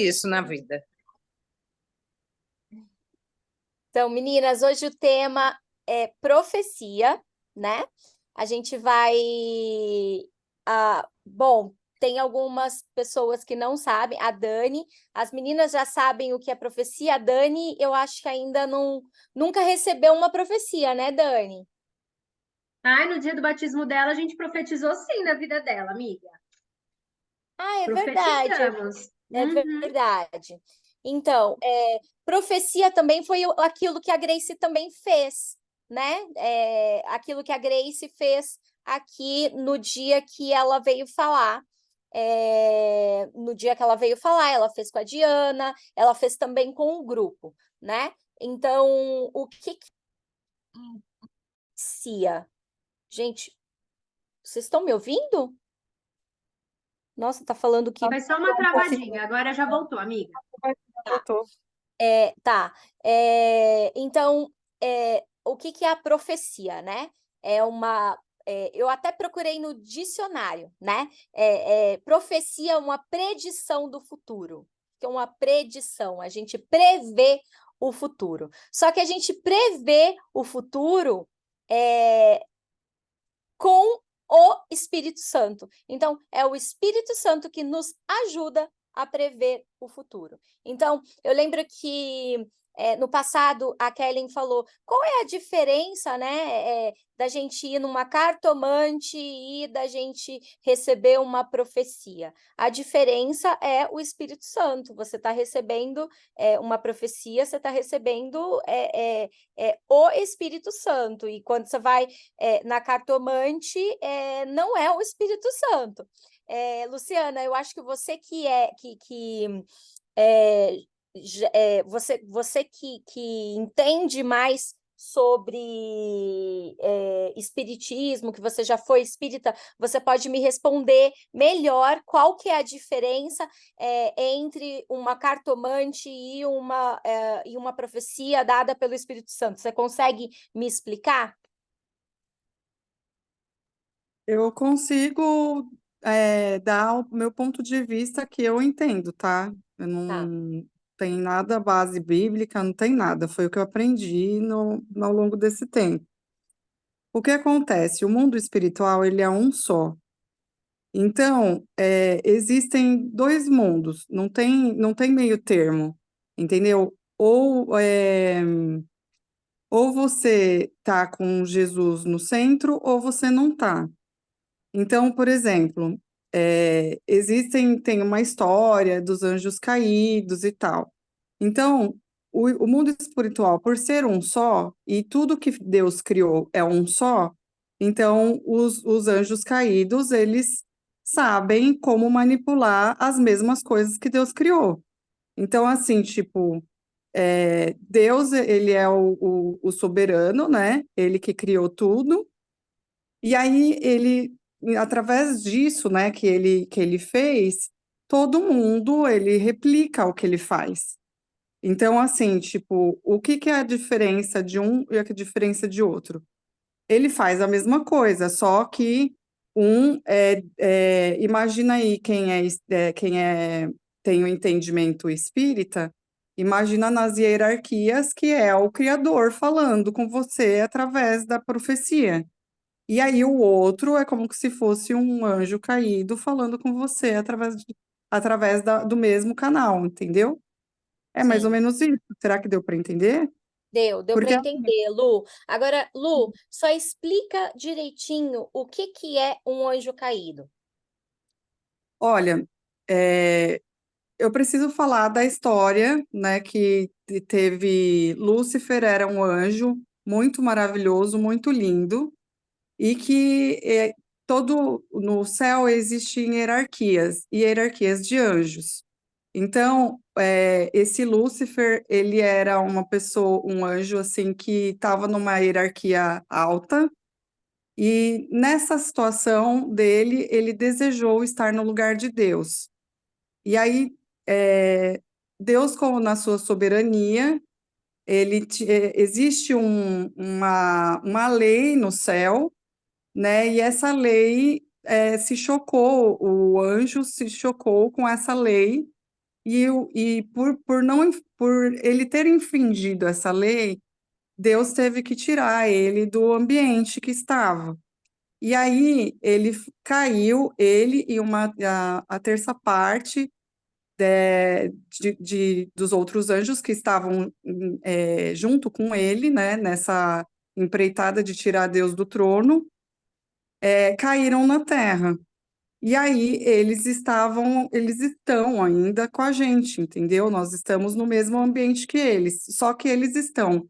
isso na vida. Então, meninas, hoje o tema é profecia, né? A gente vai. Bom, tem algumas pessoas que não sabem, a Dani, as meninas já sabem o que é profecia. A Dani, eu acho que ainda nunca recebeu uma profecia, né, Dani? Ai, no dia do batismo dela, a gente profetizou sim na vida dela, amiga. Ah, é verdade, Profetizamos. é Uhum. verdade. Então, profecia também foi aquilo que a Grace também fez, né? Aquilo que a Grace fez aqui no dia que ela veio falar. No dia que ela veio falar, ela fez com a Diana, ela fez também com o grupo, né? Então, o que profecia? Gente, vocês estão me ouvindo? Nossa, tá falando que Foi só uma Um pouquinho. travadinha, agora já voltou, amiga. Voltou. Tá. Então, o que que é a profecia, né? Eu até procurei no dicionário, né? Profecia é uma predição do futuro. Que é uma predição, a gente prevê o futuro. Só que a gente prevê o futuro com o Espírito Santo. Então, é o Espírito Santo que nos ajuda a prever o futuro. Então, eu lembro que no passado a Kellen falou qual é a diferença, né, da gente ir numa cartomante e da gente receber uma profecia. A diferença é o Espírito Santo. Você está recebendo uma profecia, você está recebendo o Espírito Santo. E quando você vai na cartomante, não é o Espírito Santo. Luciana, eu acho que você que você que entende mais sobre espiritismo, que você já foi espírita, você pode me responder melhor qual que é a diferença entre uma cartomante e uma profecia dada pelo Espírito Santo. Você consegue me explicar? Eu consigo dar o meu ponto de vista que eu entendo, tá? Eu Tá. não tem nada base bíblica, não tem nada. Foi o que eu aprendi ao longo desse tempo. O que acontece? O mundo espiritual, ele é um só. Então, existem dois mundos, não tem meio termo, entendeu? Ou você tá com Jesus no centro, ou você não tá. Então, por exemplo, tem uma história dos anjos caídos e tal. Então, o mundo espiritual, por ser um só, e tudo que Deus criou é um só, então os anjos caídos, eles sabem como manipular as mesmas coisas que Deus criou. Então, assim, tipo, Deus, ele é o soberano, né? Ele que criou tudo, e aí ele, através disso, né, que ele fez, todo mundo, ele replica o que ele faz. Então, assim, tipo, o que que é a diferença de um e a diferença de outro? Ele faz a mesma coisa, só que imagina aí quem tem o entendimento espírita, imagina nas hierarquias que é o Criador falando com você através da profecia. E aí o outro é como se fosse um anjo caído falando com você através do mesmo canal, entendeu? É mais ou Sim. menos isso. Será que deu para entender? Deu para Porque, entender, Lu. Agora, Lu, só explica direitinho o que é um anjo caído. olha, eu preciso falar da história, né, que teve Lúcifer era um anjo muito maravilhoso, muito lindo, e que todo no céu existem hierarquias e hierarquias de anjos. Então, esse Lúcifer, ele era uma pessoa, um anjo assim que estava numa hierarquia alta, e nessa situação dele, ele desejou estar no lugar de Deus. E aí, Deus, como na sua soberania, existe uma lei no céu, né? E essa lei o anjo se chocou com essa lei por ele ter infringido essa lei, Deus teve que tirar ele do ambiente que estava. E aí caiu, ele e a terça parte dos outros anjos que estavam junto com ele, né, nessa empreitada de tirar Deus do trono, caíram na terra. E aí eles estão ainda com a gente, entendeu? Nós estamos no mesmo ambiente que eles, só que eles estão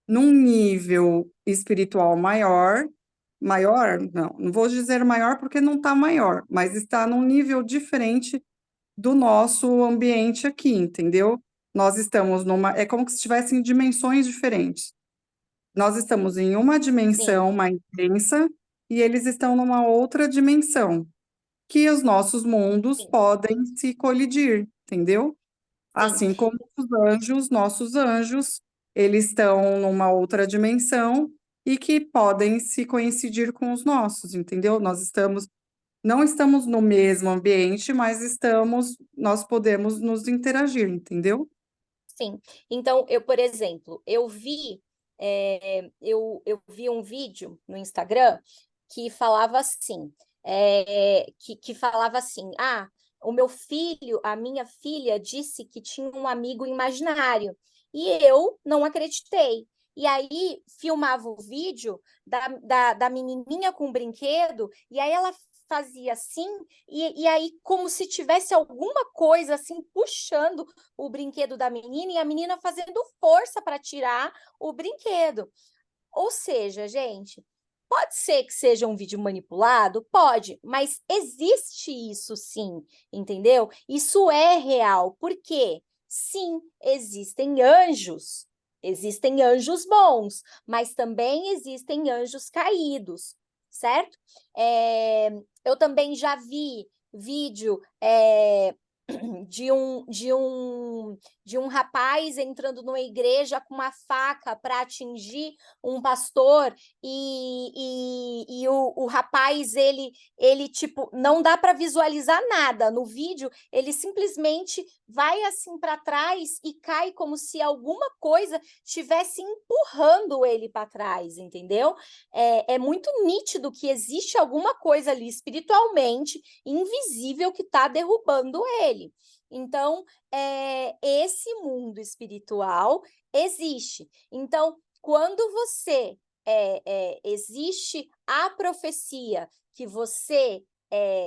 num nível espiritual maior, não vou dizer maior porque não está maior, mas está num nível diferente do nosso ambiente aqui, entendeu? Nós estamos é como se estivessem dimensões diferentes. Nós estamos em uma Sim, dimensão mais densa e eles estão numa outra dimensão, que os nossos mundos sim, podem se colidir, entendeu? sim, Assim como nossos anjos, eles estão numa outra dimensão e que podem se coincidir com os nossos, entendeu? Não estamos no mesmo ambiente, mas nós podemos nos interagir, entendeu? sim. Então, por exemplo, eu vi um vídeo no Instagram que falava assim, que falava assim, o meu filho, a minha filha disse que tinha um amigo imaginário, e eu não acreditei. E aí filmava o vídeo da menininha com o brinquedo, e aí ela fazia assim, e aí como se tivesse alguma coisa assim puxando o brinquedo da menina e a menina fazendo força para tirar o brinquedo. Ou seja, gente, pode ser que seja um vídeo manipulado? Pode, mas existe isso sim, entendeu? Isso é real. Por quê? Sim, existem anjos bons, mas também existem anjos caídos, certo? Eu também já vi vídeo de um rapaz entrando numa igreja com uma faca para atingir um pastor e o rapaz ele tipo não dá para visualizar nada no vídeo, ele simplesmente vai assim para trás e cai como se alguma coisa estivesse empurrando ele para trás, entendeu? É muito nítido que existe alguma coisa ali espiritualmente invisível que está derrubando ele. Então, esse mundo espiritual existe. Então, quando você existe a profecia que você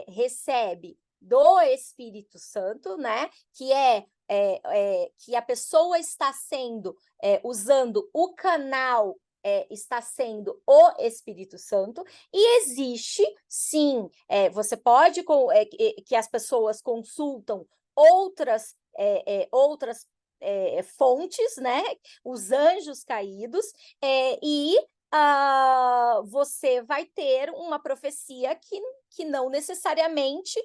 recebe do Espírito Santo, né? Que a pessoa está sendo usando o canal está sendo o Espírito Santo, e existe, sim, você pode, que as pessoas consultam outras fontes, né? Os anjos caídos, e você vai ter uma profecia que não necessariamente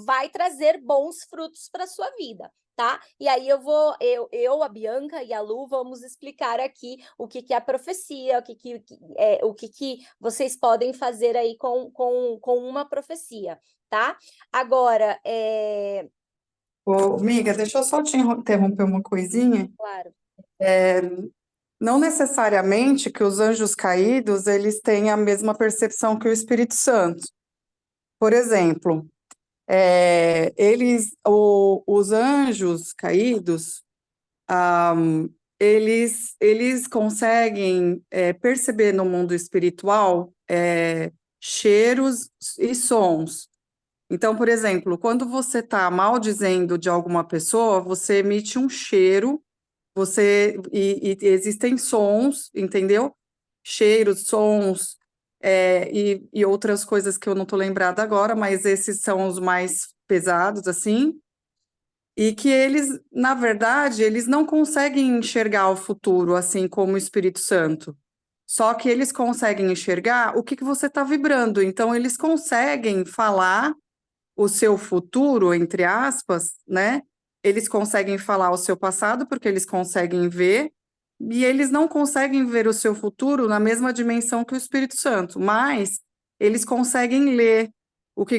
vai trazer bons frutos para a sua vida. Tá? E aí a Bianca e a Lu vamos explicar aqui o que é a profecia, o que vocês podem fazer aí com uma profecia, tá? Agora, Ô, amiga, deixa eu só te interromper uma coisinha. claro, Não necessariamente que os anjos caídos eles têm a mesma percepção que o Espírito Santo. Por exemplo, os anjos caídos, eles conseguem perceber no mundo espiritual cheiros e sons. Então, por exemplo, quando você está maldizendo de alguma pessoa, você emite um cheiro, e existem sons, entendeu? Cheiros, sons, e outras coisas que eu não estou lembrada agora, mas esses são os mais pesados, assim, e que eles, na verdade, eles não conseguem enxergar o futuro, assim como o Espírito Santo. Só que eles conseguem enxergar o que você está vibrando. Então, eles conseguem falar o seu futuro, entre aspas, né? Eles conseguem falar o seu passado porque eles conseguem ver, e eles não conseguem ver o seu futuro na mesma dimensão que o Espírito Santo, mas eles conseguem ler o que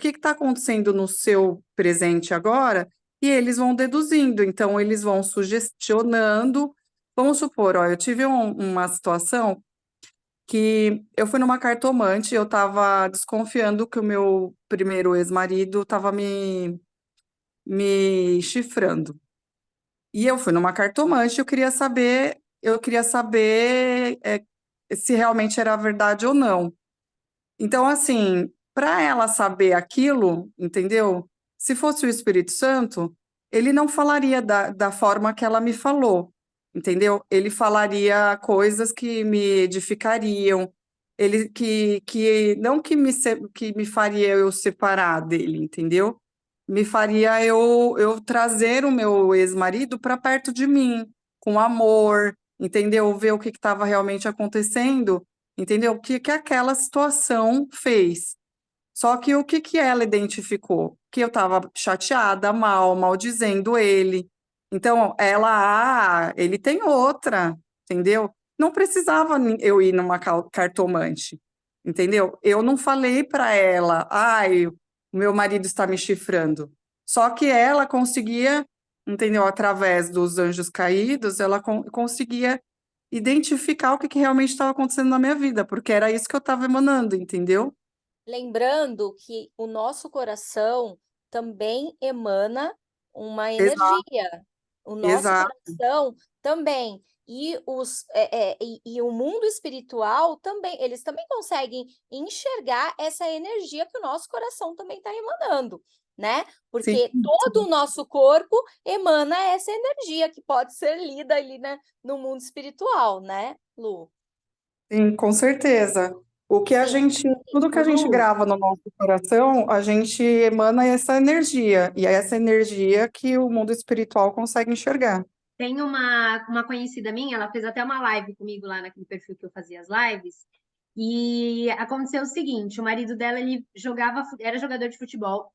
está acontecendo no seu presente agora e eles vão deduzindo, então eles vão sugestionando. Vamos supor, ó, eu tive uma situação que eu fui numa cartomante, eu estava desconfiando que o meu primeiro ex-marido estava me chifrando. E eu fui numa cartomante, eu queria saber se realmente era verdade ou não. Então, assim, para ela saber aquilo, entendeu? Se fosse o Espírito Santo, ele não falaria da forma que ela me falou, entendeu? Ele falaria coisas que me edificariam, ele que não que me faria eu separar dele, entendeu? Me faria eu trazer o meu ex-marido para perto de mim, com amor, entendeu? Ver o que estava realmente acontecendo, entendeu? O que que aquela situação fez. Só que o que que ela identificou? Que eu estava chateada, maldizendo ele. Então, ele tem outra, entendeu? Não precisava eu ir numa cartomante, entendeu? Eu não falei para ela, ai, o meu marido está me chifrando. Só que ela conseguia, entendeu? Através dos anjos caídos, ela conseguia identificar o que que realmente estava acontecendo na minha vida, porque era isso que eu estava emanando, entendeu? Lembrando que o nosso coração também emana uma Exato, energia. O nosso exato. coração também. E o mundo espiritual também, eles também conseguem enxergar essa energia que o nosso coração também está emanando, né? Sim, Porque todo o nosso corpo emana essa energia que pode ser lida ali, né, no mundo espiritual, né, Lu? sim, com certeza. Sim. Tudo que Ô, a gente Lu, grava no nosso coração, a gente emana essa energia, e é essa energia que o mundo espiritual consegue enxergar. tem uma conhecida minha, ela fez até uma live comigo lá naquele perfil que eu fazia as lives. E aconteceu o seguinte: o marido dela ele era jogador de futebol.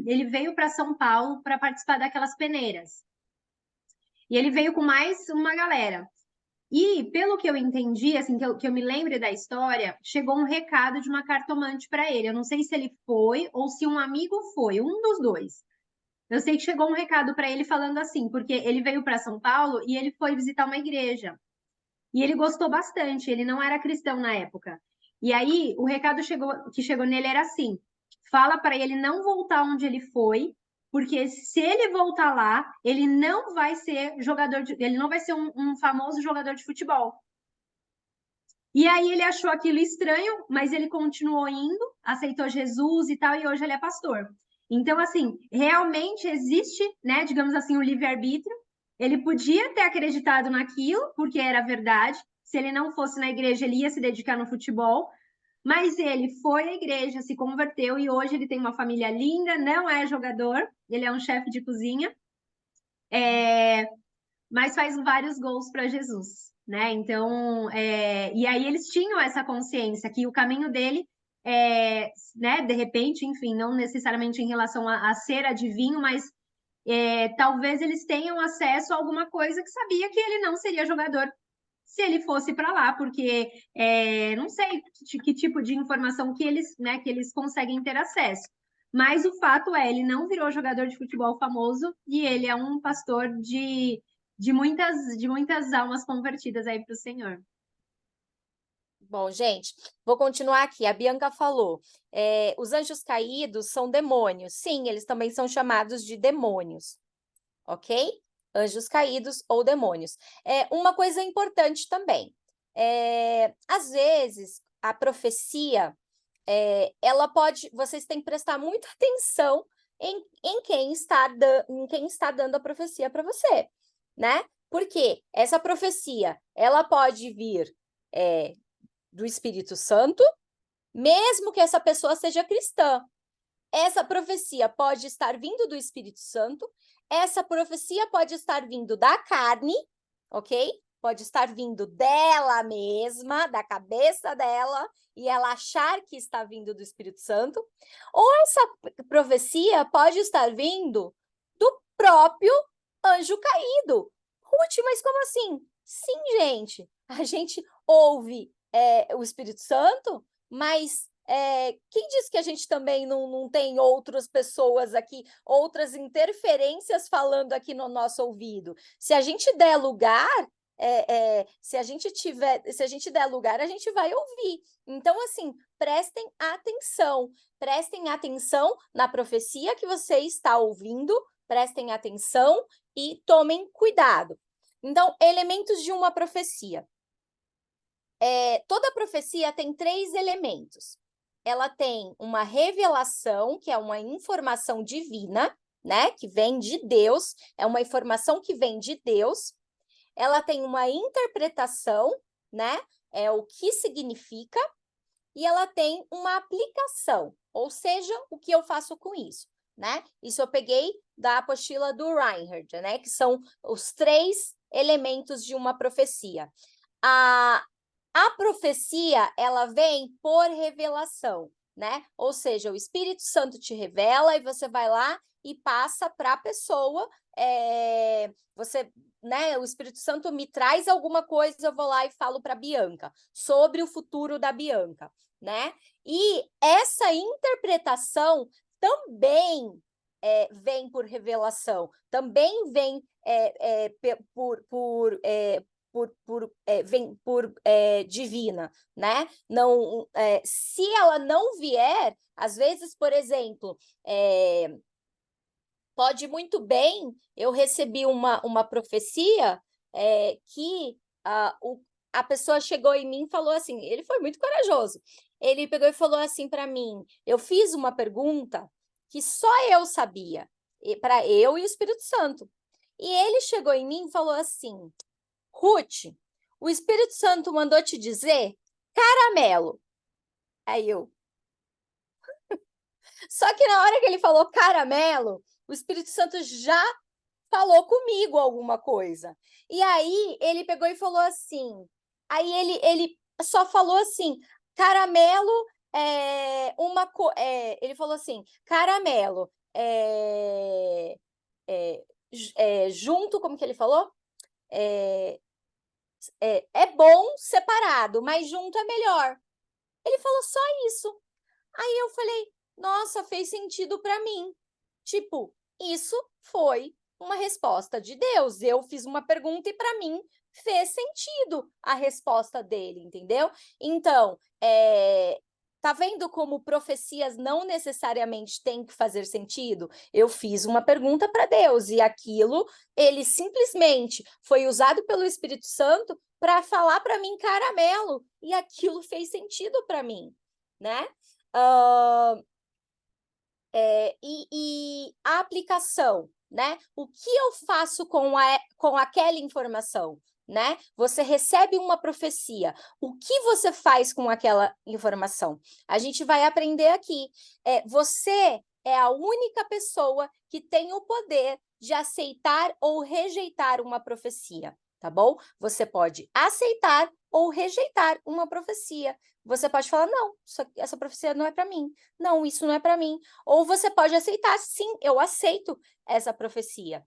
Ele veio para São Paulo para participar daquelas peneiras. E ele veio com mais uma galera. E pelo que eu entendi, assim, que eu me lembre da história, chegou um recado de uma cartomante para ele. Eu não sei se ele foi ou se um amigo foi, um dos dois. Eu sei que chegou um recado para ele falando assim, porque ele veio para São Paulo e ele foi visitar uma igreja. E ele gostou bastante, ele não era cristão na época. E aí, o recado que chegou nele era assim: fala para ele não voltar onde ele foi, porque se ele voltar lá, ele não vai ser ele não vai ser um famoso jogador de futebol. E aí ele achou aquilo estranho, mas ele continuou indo, aceitou Jesus e tal, e hoje ele é pastor. Então, assim, realmente existe, né, digamos assim, o livre-arbítrio. Ele podia ter acreditado naquilo, porque era verdade. Se ele não fosse na igreja, ele ia se dedicar no futebol. Mas ele foi à igreja, se converteu e hoje ele tem uma família linda, não é jogador, ele é um chefe de cozinha. Mas faz vários gols para Jesus, né? Então, e aí eles tinham essa consciência que o caminho dele né, de repente, enfim, não necessariamente em relação a ser adivinho, mas talvez eles tenham acesso a alguma coisa que sabia que ele não seria jogador se ele fosse para lá, porque não sei que tipo de informação que né, que eles conseguem ter acesso. Mas o fato ele não virou jogador de futebol famoso e ele é um pastor de muitas almas convertidas aí para o Senhor. Bom, gente, vou continuar aqui. A Bianca falou: os anjos caídos são demônios. Sim, eles também são chamados de demônios, ok? Anjos caídos ou demônios. Uma coisa importante também: às vezes, a profecia, vocês têm que prestar muita atenção em quem está dando a profecia para você, né? Porque essa profecia, ela pode vir do Espírito Santo, mesmo que essa pessoa seja cristã. Essa profecia pode estar vindo do Espírito Santo, essa profecia pode estar vindo da carne, ok? Pode estar vindo dela mesma, da cabeça dela, e ela achar que está vindo do Espírito Santo, ou essa profecia pode estar vindo do próprio anjo caído. Ruth, mas como assim? Sim, gente, a gente ouve o Espírito Santo, mas quem disse que a gente também não tem outras pessoas aqui, outras interferências falando aqui no nosso ouvido? Se a gente der lugar, se a gente der lugar, a gente vai ouvir. Então, assim, prestem atenção na profecia que você está ouvindo, prestem atenção e tomem cuidado. Então, elementos de uma profecia. Toda profecia tem 3 elementos. Ela tem uma revelação, que é uma informação divina, né? Que vem de Deus, é uma informação que vem de Deus. Ela tem uma interpretação, né? É o que significa. E ela tem uma aplicação, ou seja, o que eu faço com isso, né? Isso eu peguei da apostila do Reinhard, né? Que são os 3 elementos de uma profecia. A profecia, ela vem por revelação, né? Ou seja, o Espírito Santo te revela e você vai lá e passa para a pessoa, né? O Espírito Santo me traz alguma coisa, eu vou lá e falo para a Bianca sobre o futuro da Bianca, né? E essa interpretação também vem por revelação, também vem vem por divina, né? Não, se ela não vier, às vezes, por exemplo, pode muito bem, eu recebi uma profecia que a pessoa chegou em mim e falou assim, ele foi muito corajoso, ele pegou e falou assim para mim, eu fiz uma pergunta que só eu sabia, para eu e o Espírito Santo, e ele chegou em mim e falou assim, Ruth, o Espírito Santo mandou te dizer caramelo. Aí eu. Só que na hora que ele falou caramelo, o Espírito Santo já falou comigo alguma coisa. E aí ele pegou e falou assim. Aí ele só falou assim: caramelo ele falou assim: caramelo junto, como que ele falou? É bom separado, mas junto é melhor. Ele falou só isso. Aí eu falei, nossa, fez sentido para mim. Tipo, isso foi uma resposta de Deus. Eu fiz uma pergunta e para mim fez sentido a resposta dele, entendeu? Então, tá vendo como profecias não necessariamente têm que fazer sentido? Eu fiz uma pergunta para Deus e aquilo, ele simplesmente foi usado pelo Espírito Santo para falar para mim caramelo e aquilo fez sentido para mim, né? E a aplicação, né? O que eu faço com aquela informação? Né? Você recebe uma profecia. O que você faz com aquela informação? A gente vai aprender aqui. Você é a única pessoa que tem o poder de aceitar ou rejeitar uma profecia, tá bom? Você pode aceitar ou rejeitar uma profecia. Você pode falar, não, essa profecia não é para mim. Não, isso não é para mim. Ou você pode aceitar, sim, eu aceito essa profecia.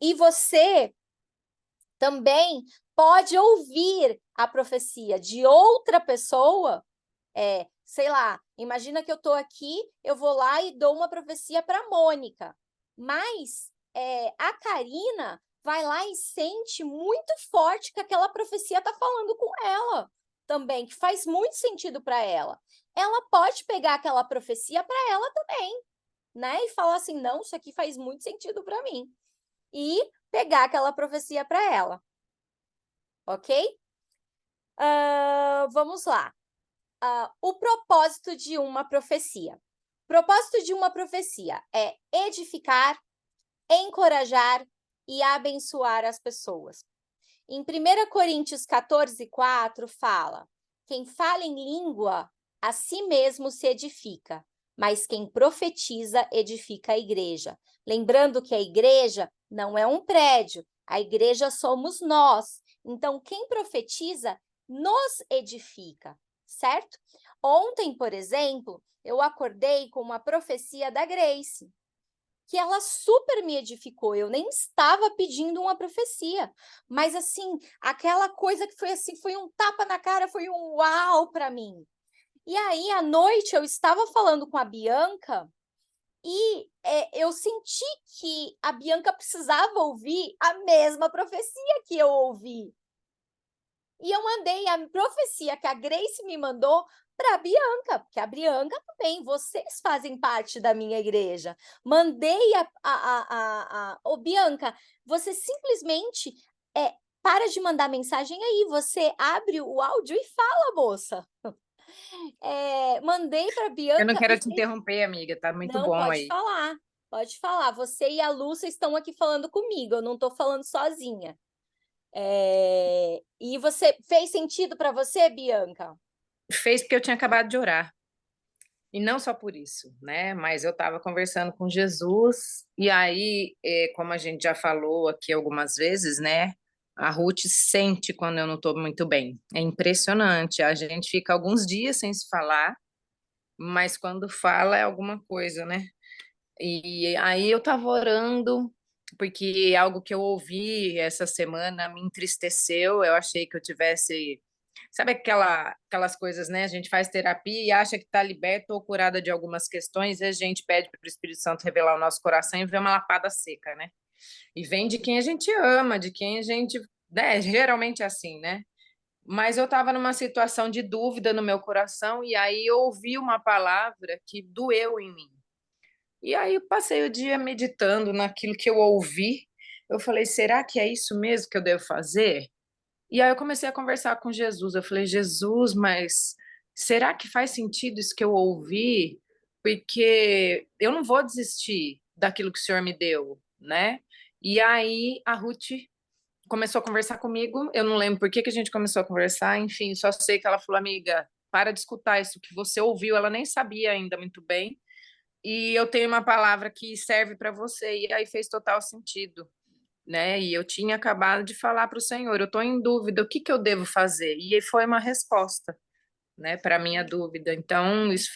E você também pode ouvir a profecia de outra pessoa, sei lá, imagina que eu estou aqui, eu vou lá e dou uma profecia para a Mônica, mas a Karina vai lá e sente muito forte que aquela profecia está falando com ela também, que faz muito sentido para ela. Ela pode pegar aquela profecia para ela também, né? E falar assim, não, isso aqui faz muito sentido para mim. E pegar aquela profecia para ela. Ok? Vamos lá. O propósito de uma profecia. O propósito de uma profecia é edificar, encorajar e abençoar as pessoas. Em 1 Coríntios 14:4 fala: quem fala em língua, a si mesmo se edifica, mas quem profetiza edifica a igreja. Lembrando que a igreja não é um prédio, a igreja somos nós. Então, quem profetiza nos edifica, certo? Ontem, por exemplo, eu acordei com uma profecia da Grace, que ela super me edificou. Eu nem estava pedindo uma profecia, mas assim, aquela coisa que foi assim, foi um tapa na cara, foi um uau para mim. E aí, à noite, eu estava falando com a Bianca e eu senti que a Bianca precisava ouvir a mesma profecia que eu ouvi. E eu mandei a profecia que a Grace me mandou para a Bianca, porque a Bianca também, vocês fazem parte da minha igreja. Mandei Ô, Bianca, você simplesmente para de mandar mensagem aí, você abre o áudio e fala, moça. Mandei para a Eu não Bianca quero e te interromper, amiga, tá muito não, bom pode aí. falar, pode falar. Você e a Lúcia estão aqui falando comigo, eu não estou falando sozinha. E fez sentido para você, Bianca? Fez porque eu tinha acabado de orar. E não só por isso, né? Mas eu estava conversando com Jesus, e aí, como a gente já falou aqui algumas vezes, né? A Ruth sente quando eu não estou muito bem. É impressionante. A gente fica alguns dias sem se falar, mas quando fala é alguma coisa, né? E aí eu estava orando, porque algo que eu ouvi essa semana me entristeceu. Eu achei que eu tivesse. Sabe aquelas coisas, né? A gente faz terapia e acha que está liberta ou curada de algumas questões, e a gente pede para o Espírito Santo revelar o nosso coração e vê uma lapada seca, né? E vem de quem a gente ama, de quem a gente. Né? Geralmente é assim, né? Mas eu estava numa situação de dúvida no meu coração, e aí eu ouvi uma palavra que doeu em mim. E aí eu passei o dia meditando naquilo que eu ouvi. Eu falei, será que é isso mesmo que eu devo fazer? E aí eu comecei a conversar com Jesus. Eu falei, Jesus, mas será que faz sentido isso que eu ouvi? Porque eu não vou desistir daquilo que o Senhor me deu, né? E aí a Ruth começou a conversar comigo. Eu não lembro por que que a gente começou a conversar. Enfim, só sei que ela falou, amiga, para de escutar isso que você ouviu. Ela nem sabia ainda muito bem. E eu tenho uma palavra que serve para você. E aí fez total sentido, né? E eu tinha acabado de falar para o Senhor, eu estou em dúvida, o que que eu devo fazer? E foi uma resposta, né, para minha dúvida. Então, isso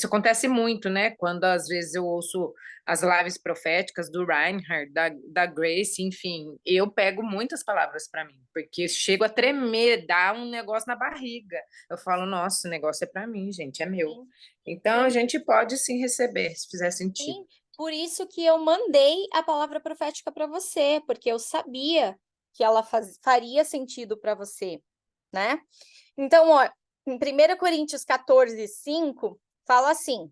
acontece muito, né? Quando às vezes eu ouço as lives proféticas do Reinhard, da Grace, enfim, eu pego muitas palavras para mim, porque chego a tremer, dá um negócio na barriga. Eu falo, nossa, o negócio é para mim, gente, é meu. Sim, Então, a sim, gente pode sim receber, se fizer sentido. sim. Por isso que eu mandei a palavra profética para você, porque eu sabia que ela faria sentido para você, né? Então, ó, em 1 Coríntios 14:5, fala assim: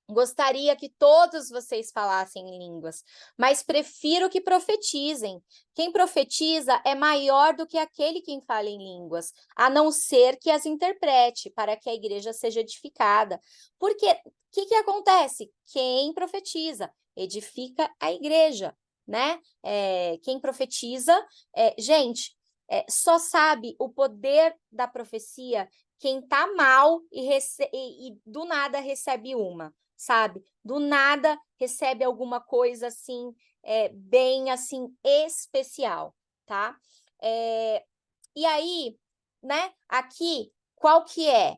gostaria que todos vocês falassem línguas, mas prefiro que profetizem. Quem profetiza é maior do que aquele quem fala em línguas, a não ser que as interprete, para que a igreja seja edificada. Porque o que acontece? Quem profetiza edifica a igreja, né? Quem profetiza, gente, só sabe o poder da profecia quem está mal e do nada recebe uma, sabe? Do nada recebe alguma coisa assim, bem assim, especial, tá? E aí, né, aqui, qual que é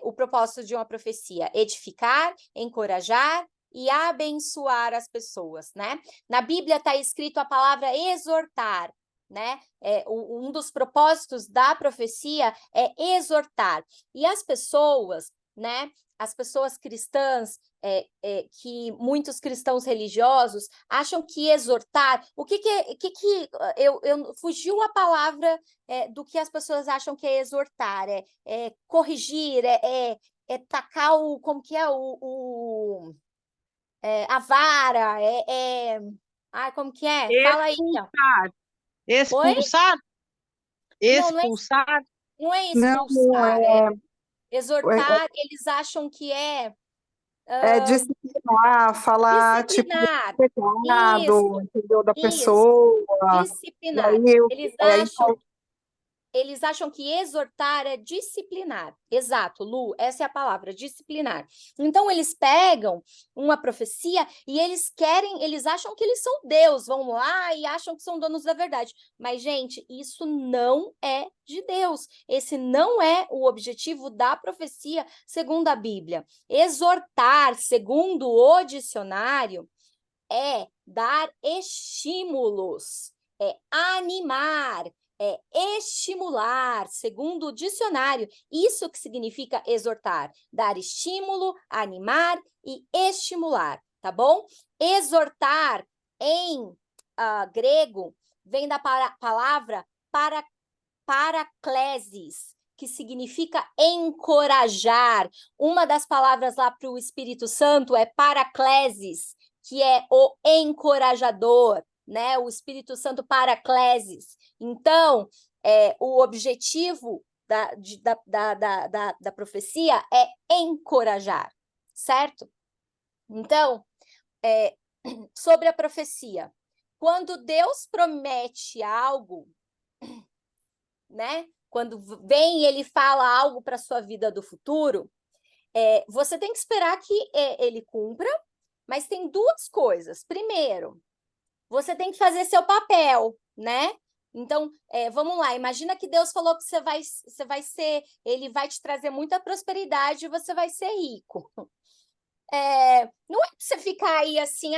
o propósito de uma profecia? Edificar, encorajar e abençoar as pessoas, né? Na Bíblia está escrito a palavra exortar, né? Um dos propósitos da profecia é exortar. E as pessoas, né? As pessoas cristãs, que muitos cristãos religiosos acham que exortar, eu fugiu a palavra do que as pessoas acham que é exortar, corrigir, tacar como que é a vara, como que é? Fala aí, ó. Oi? Expulsar? Não, Expulsar? não é Não, expulsar, é, exortar, eles acham que é é disciplinar, falar, tipo, disciplinar. pecado, Isso, entendeu, da isso, pessoa. E disciplinar. aí, aí Eles acham que exortar é disciplinar. Exato, Lu, essa é a palavra, disciplinar. Então, eles pegam uma profecia e eles acham que eles são Deus, vão lá e acham que são donos da verdade. Mas, gente, isso não é de Deus. Esse não é o objetivo da profecia, segundo a Bíblia. Exortar, segundo o dicionário, é dar estímulos, é animar, é estimular, segundo o dicionário, isso que significa exortar, dar estímulo, animar e estimular, tá bom? Exortar em grego vem da palavra paraclesis, que significa encorajar. Uma das palavras lá para o Espírito Santo é paraclesis, que é o encorajador, né? O Espírito Santo paraclesis. Então, o objetivo da profecia é encorajar, certo? Então, sobre a profecia, quando Deus promete algo, né? Quando vem e ele fala algo para a sua vida do futuro, você tem que esperar que ele cumpra, mas tem duas coisas. Primeiro, você tem que fazer seu papel, né? Então, vamos lá, imagina que Deus falou que ele vai te trazer muita prosperidade e você vai ser rico. Não é para você ficar aí assim,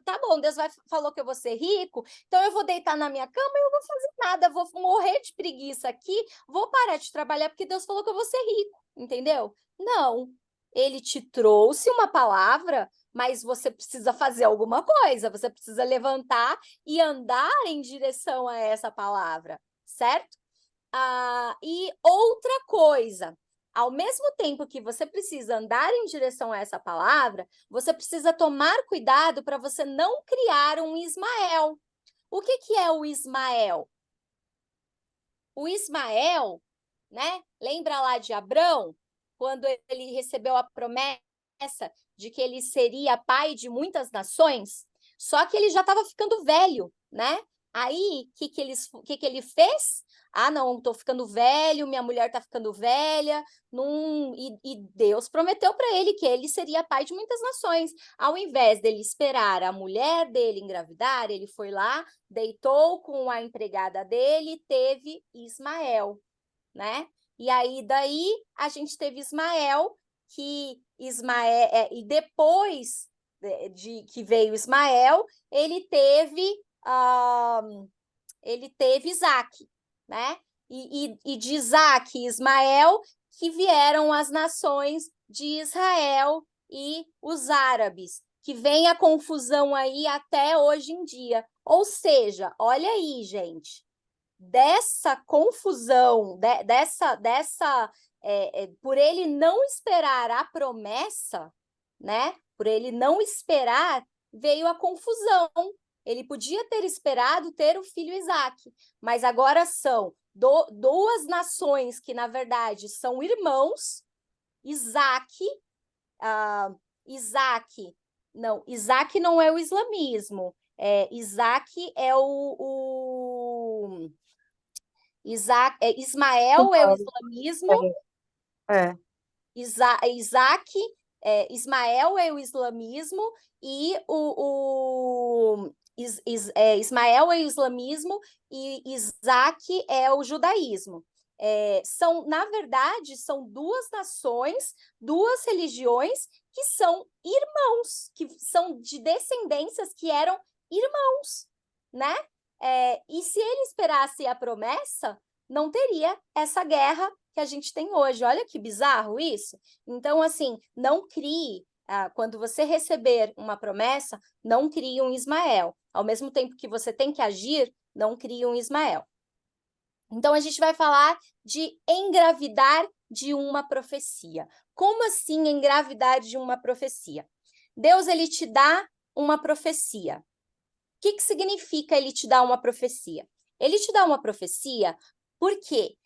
tá bom, Deus falou que eu vou ser rico, então eu vou deitar na minha cama e eu não vou fazer nada, vou morrer de preguiça aqui, vou parar de trabalhar porque Deus falou que eu vou ser rico, entendeu? Não, ele te trouxe uma palavra, mas você precisa fazer alguma coisa, você precisa levantar e andar em direção a essa palavra, certo? E outra coisa, ao mesmo tempo que você precisa andar em direção a essa palavra, você precisa tomar cuidado para você não criar um Ismael. O que é o Ismael? O Ismael, né? Lembra lá de Abrão, quando ele recebeu a promessa de que ele seria pai de muitas nações? Só que ele já estava ficando velho, né? Aí, o que ele fez? Não, estou ficando velho, minha mulher está ficando velha, e Deus prometeu para ele que ele seria pai de muitas nações. Ao invés dele esperar a mulher dele engravidar, ele foi lá, deitou com a empregada dele, teve Ismael, né? E aí, daí, a gente teve Ismael, e depois de que veio Ismael, ele teve Isaque, né? E de Isaque e Ismael que vieram as nações de Israel e os árabes, que vem a confusão aí até hoje em dia. Ou seja, olha aí, gente, dessa confusão, por ele não esperar a promessa, né? Por ele não esperar, veio a confusão. Ele podia ter esperado ter o filho Isaque, mas agora são duas nações que, na verdade, são irmãos. Isaque não é o islamismo. Ismael é o islamismo. Ismael é o islamismo e Ismael é o islamismo e Isaque é o judaísmo. Na verdade, são duas nações, duas religiões que são irmãos, que são de descendências que eram irmãos, né? E se ele esperasse a promessa, não teria essa guerra que a gente tem hoje. Olha que bizarro isso. Então, assim, não crie, quando você receber uma promessa, não crie um Ismael. Ao mesmo tempo que você tem que agir, não crie um Ismael. Então, a gente vai falar de engravidar de uma profecia. Como assim engravidar de uma profecia? Deus, ele te dá uma profecia. O que significa ele te dar uma profecia? Ele te dá uma profecia porque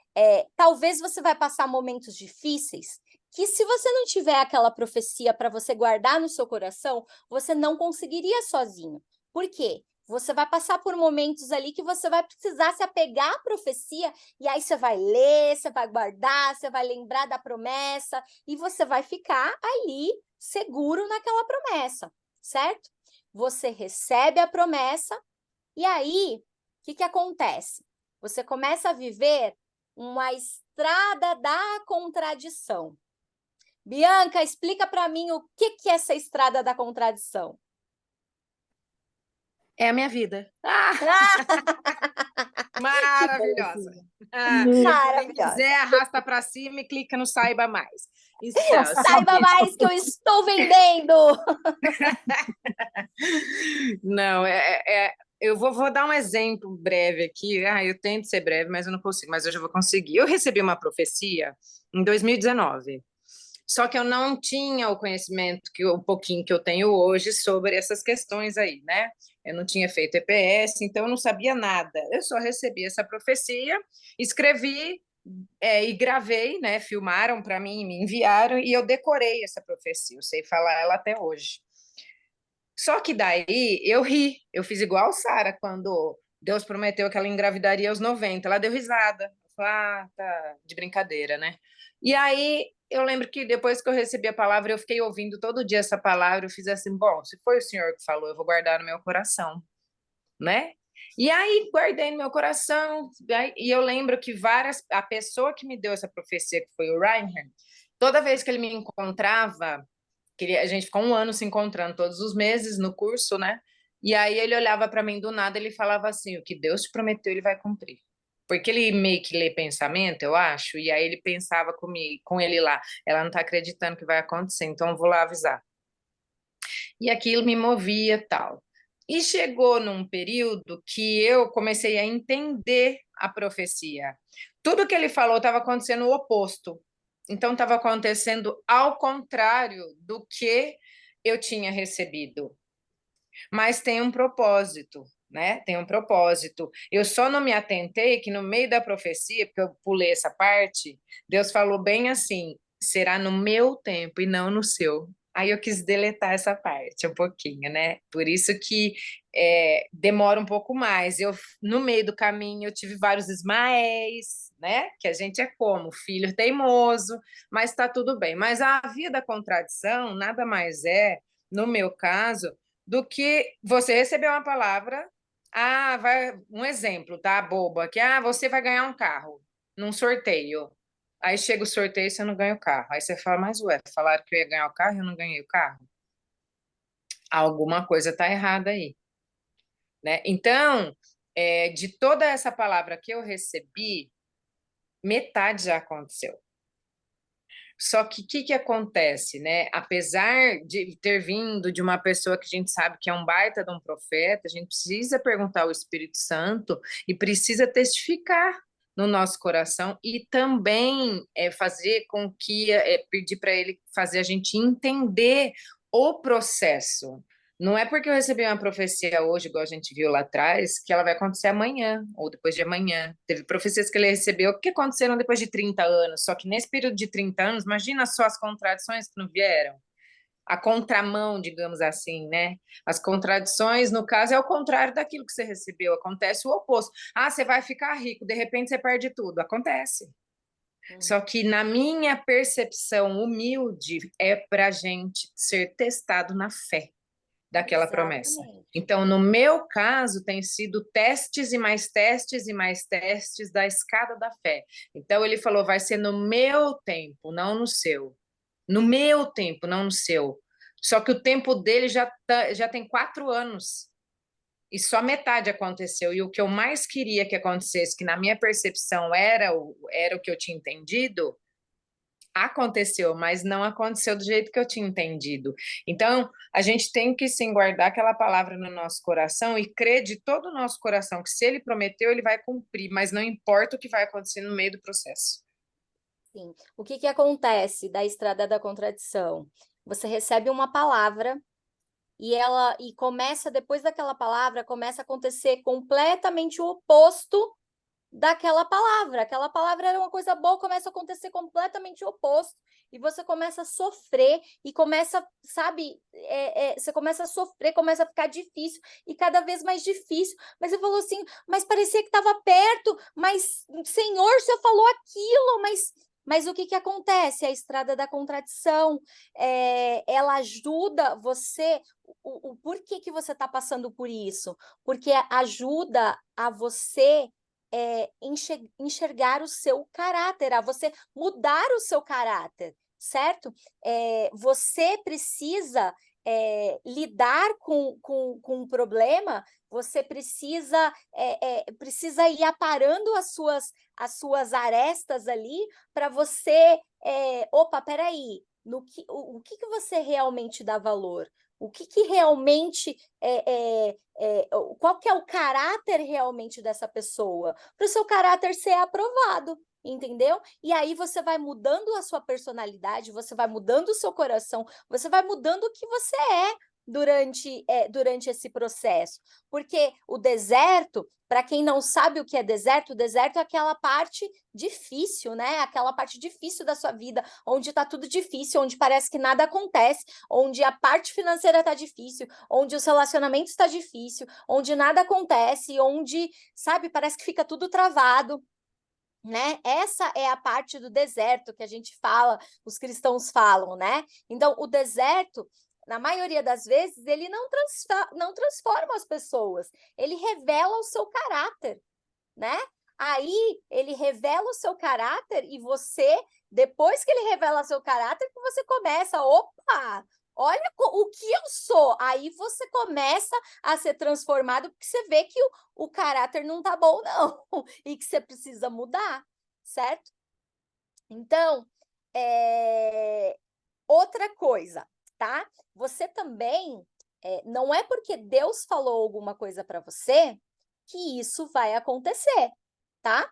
talvez você vai passar momentos difíceis que, se você não tiver aquela profecia para você guardar no seu coração, você não conseguiria sozinho. Por quê? Você vai passar por momentos ali que você vai precisar se apegar à profecia, e aí você vai ler, você vai guardar, você vai lembrar da promessa, e você vai ficar ali seguro naquela promessa, certo? Você recebe a promessa, e aí, o que acontece? Você começa a viver uma estrada da contradição. Bianca, explica para mim o que é essa estrada da contradição. É a minha vida. Que Maravilhosa. belezinha. Quem Maravilhosa. quiser, arrasta para cima e clica no Saiba Mais. Então, é o Saiba seguinte. mais que eu estou vendendo! Não, eu vou dar um exemplo breve aqui. Eu tento ser breve, mas eu não consigo, mas hoje eu vou conseguir. Eu recebi uma profecia em 2019. Só que eu não tinha o conhecimento, o pouquinho que eu tenho hoje sobre essas questões aí, né? Eu não tinha feito EPS, então eu não sabia nada. Eu só recebi essa profecia, escrevi e gravei, né? Filmaram para mim, me enviaram e eu decorei essa profecia. Eu sei falar ela até hoje. Só que daí eu ri, eu fiz igual Sara quando Deus prometeu que ela engravidaria aos 90. Ela deu risada. Eu falei, tá de brincadeira, né? E aí eu lembro que depois que eu recebi a palavra, eu fiquei ouvindo todo dia essa palavra, eu fiz assim, bom, se foi o Senhor que falou, eu vou guardar no meu coração, né? E aí guardei no meu coração, e eu lembro que a pessoa que me deu essa profecia, que foi o Reinhard, toda vez que ele me encontrava, a gente ficou 1 ano se encontrando todos os meses no curso, né? E aí ele olhava para mim do nada, ele falava assim, o que Deus te prometeu, ele vai cumprir. Porque ele meio que lê pensamento, eu acho, e aí ele pensava comigo, com ele lá, ela não está acreditando que vai acontecer, então eu vou lá avisar. E aquilo me movia tal. E chegou num período que eu comecei a entender a profecia. Tudo que ele falou estava acontecendo o oposto. Então, estava acontecendo ao contrário do que eu tinha recebido. Mas tem um propósito, né? Tem um propósito. Eu só não me atentei que no meio da profecia, porque eu pulei essa parte, Deus falou bem assim: será no meu tempo e não no seu. Aí eu quis deletar essa parte um pouquinho, né? Por isso que demora um pouco mais. No meio do caminho, eu tive vários Ismaéis, né? Que a gente é como filho teimoso, mas está tudo bem. Mas a via da contradição nada mais é, no meu caso, do que você receber uma palavra, um exemplo, tá, boba, que você vai ganhar um carro num sorteio. Aí chega o sorteio e você não ganha o carro. Aí você fala, mas ué, falaram que eu ia ganhar o carro e eu não ganhei o carro. Alguma coisa tá errada aí, né? Então, de toda essa palavra que eu recebi, metade já aconteceu. Só que o que acontece, né? Apesar de ter vindo de uma pessoa que a gente sabe que é um baita de um profeta, a gente precisa perguntar ao Espírito Santo e precisa testificar no nosso coração e também fazer com que pedir para ele fazer a gente entender o processo. Não é porque eu recebi uma profecia hoje, igual a gente viu lá atrás, que ela vai acontecer amanhã ou depois de amanhã. Teve profecias que ele recebeu que aconteceram depois de 30 anos, só que nesse período de 30 anos, imagina só as contradições que não vieram. A contramão, digamos assim, né? As contradições, no caso, é o contrário daquilo que você recebeu. Acontece o oposto. Você vai ficar rico, de repente você perde tudo. Acontece. Só que na minha percepção humilde, é para a gente ser testado na fé daquela promessa. Exatamente. Então, no meu caso, tem sido testes e mais testes e mais testes da escada da fé. Então, ele falou, vai ser no meu tempo, não no seu. No meu tempo, não no seu. Só que o tempo dele já tem 4 anos. E só metade aconteceu. E o que eu mais queria que acontecesse, que na minha percepção era o que eu tinha entendido, aconteceu, mas não aconteceu do jeito que eu tinha entendido. Então, a gente tem que sim guardar aquela palavra no nosso coração e crer de todo o nosso coração que se ele prometeu, ele vai cumprir, mas não importa o que vai acontecer no meio do processo. Sim. O que acontece da estrada da contradição? Você recebe uma palavra e começa, depois daquela palavra, começa a acontecer completamente o oposto daquela palavra. Aquela palavra era uma coisa boa, começa a acontecer completamente o oposto. E você começa a sofrer e começa, sabe, você começa a sofrer, começa a ficar difícil e cada vez mais difícil. Mas você falou assim, mas parecia que estava perto, mas, Senhor, o Senhor falou aquilo, mas o que acontece? A estrada da contradição, ela ajuda você. O porquê que você está passando por isso? Porque ajuda a você enxergar o seu caráter, a você mudar o seu caráter, certo? Você precisa lidar com um problema, você precisa ir aparando as suas arestas ali para você, opa, peraí, o que você realmente dá valor? O que realmente qual que é o caráter realmente dessa pessoa? Para o seu caráter ser aprovado, entendeu? E aí você vai mudando a sua personalidade, você vai mudando o seu coração, você vai mudando o que você é durante esse processo. Porque o deserto, para quem não sabe o que é deserto, o deserto é aquela parte difícil, né? Aquela parte difícil da sua vida, onde está tudo difícil, onde parece que nada acontece, onde a parte financeira está difícil, onde os relacionamentos está difícil, onde nada acontece, onde, sabe, parece que fica tudo travado. Né? Essa é a parte do deserto que a gente fala, os cristãos falam, né? Então, o deserto, na maioria das vezes, ele não transforma as pessoas, ele revela o seu caráter, né? Aí, ele revela o seu caráter e você, depois que ele revela seu caráter, que você começa, opa, olha o que eu sou. Aí você começa a ser transformado, porque você vê que o caráter não tá bom, não, e que você precisa mudar, certo? Então, outra coisa, tá? Você também, não é porque Deus falou alguma coisa para você que isso vai acontecer, tá?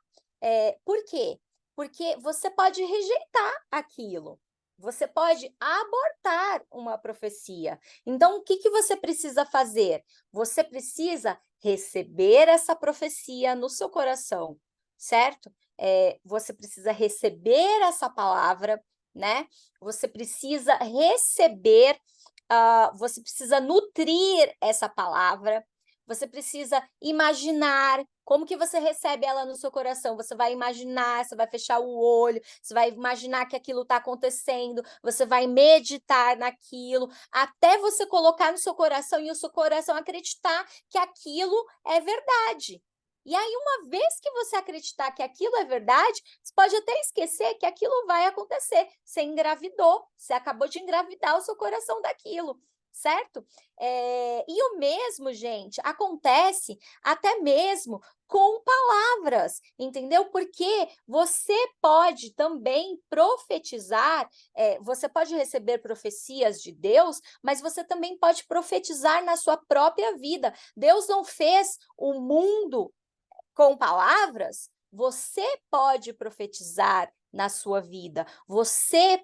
Por quê? Porque você pode rejeitar aquilo. Você pode abortar uma profecia. Então, o que você precisa fazer? Você precisa receber essa profecia no seu coração, certo? Você precisa receber essa palavra, né? Você precisa receber, você precisa nutrir essa palavra, você precisa imaginar como que você recebe ela no seu coração. Você vai imaginar, você vai fechar o olho, você vai imaginar que aquilo está acontecendo, você vai meditar naquilo, até você colocar no seu coração e o seu coração acreditar que aquilo é verdade. E aí, uma vez que você acreditar que aquilo é verdade, você pode até esquecer que aquilo vai acontecer. Você engravidou, você acabou de engravidar o seu coração daquilo, certo? E o mesmo, gente, acontece até mesmo com palavras, entendeu? Porque você pode também profetizar, você pode receber profecias de Deus, mas você também pode profetizar na sua própria vida. Deus não fez o mundo com palavras, você pode profetizar na sua vida. Você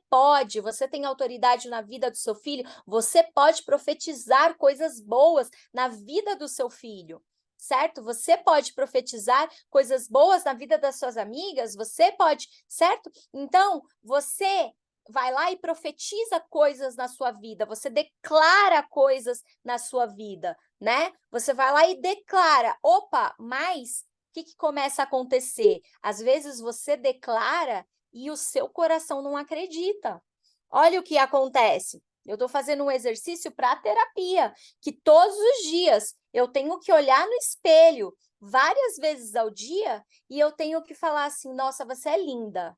tem autoridade na vida do seu filho, você pode profetizar coisas boas na vida do seu filho, certo? Você pode profetizar coisas boas na vida das suas amigas, você pode, certo? Então, você vai lá e profetiza coisas na sua vida, você declara coisas na sua vida, né? Você vai lá e declara, opa, mas o que começa a acontecer? Às vezes você declara e o seu coração não acredita. Olha o que acontece. Eu estou fazendo um exercício para a terapia, que todos os dias eu tenho que olhar no espelho várias vezes ao dia e eu tenho que falar assim, nossa, você é linda.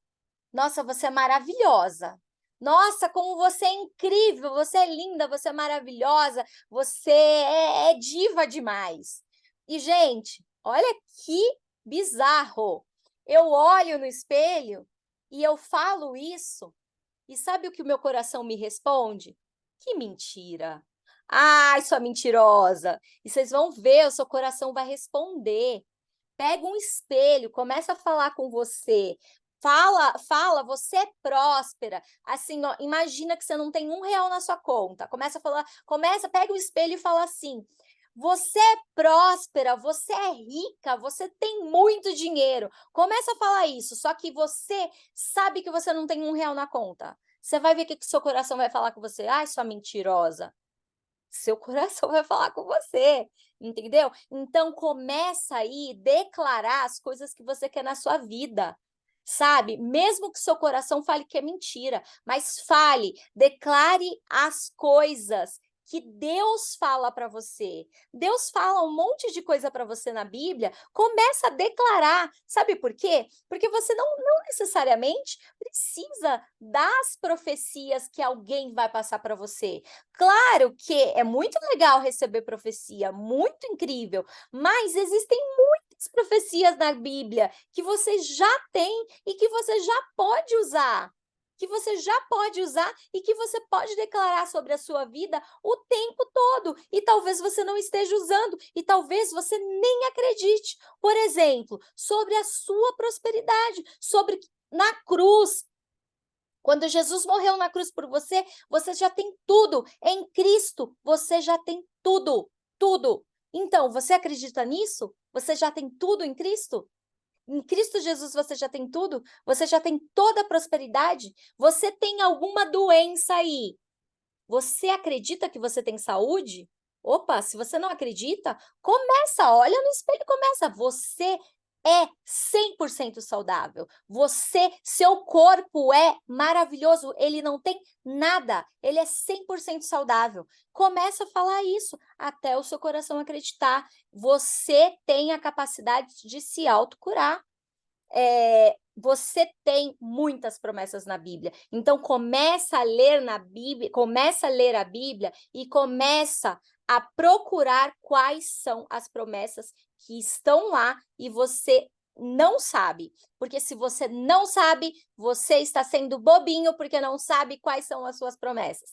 Nossa, você é maravilhosa. Nossa, como você é incrível, você é linda, você é maravilhosa, você é diva demais. E, gente, olha que bizarro. Eu olho no espelho e eu falo isso, e sabe o que o meu coração me responde? Que mentira. Ai, sua mentirosa. E vocês vão ver, o seu coração vai responder. Pega um espelho, começa a falar com você. Fala, você é próspera. Assim, ó, imagina que você não tem R$1 na sua conta. Pega o espelho e fala assim: você é próspera, você é rica, você tem muito dinheiro. Começa a falar isso, só que você sabe que você não tem R$1 na conta. Você vai ver o que seu coração vai falar com você. Ai, sua mentirosa. Seu coração vai falar com você, entendeu? Então, começa aí a declarar as coisas que você quer na sua vida, sabe? Mesmo que seu coração fale que é mentira, mas declare as coisas que Deus fala para você. Deus fala um monte de coisa para você na Bíblia, começa a declarar. Sabe por quê? Porque você não necessariamente precisa das profecias que alguém vai passar para você. Claro que é muito legal receber profecia, muito incrível, mas existem muitas profecias na Bíblia que você já tem e que você já pode usar. Que você já pode usar e que você pode declarar sobre a sua vida o tempo todo. E talvez você não esteja usando, e talvez você nem acredite. Por exemplo, sobre a sua prosperidade, sobre na cruz. Quando Jesus morreu na cruz por você, você já tem tudo. Em Cristo, você já tem tudo. Tudo. Então, você acredita nisso? Você já tem tudo em Cristo? Em Cristo Jesus você já tem tudo? Você já tem toda a prosperidade? Você tem alguma doença aí? Você acredita que você tem saúde? Opa, se você não acredita, começa, olha no espelho e começa. Você é 100% saudável. Seu corpo é maravilhoso, ele não tem nada, ele é 100% saudável. Começa a falar isso até o seu coração acreditar. Você tem a capacidade de se autocurar. Você tem muitas promessas na Bíblia. Então começa a ler na Bíblia, começa a ler a Bíblia e começa a procurar quais são as promessas que estão lá e você não sabe. Porque se você não sabe, você está sendo bobinho porque não sabe quais são as suas promessas.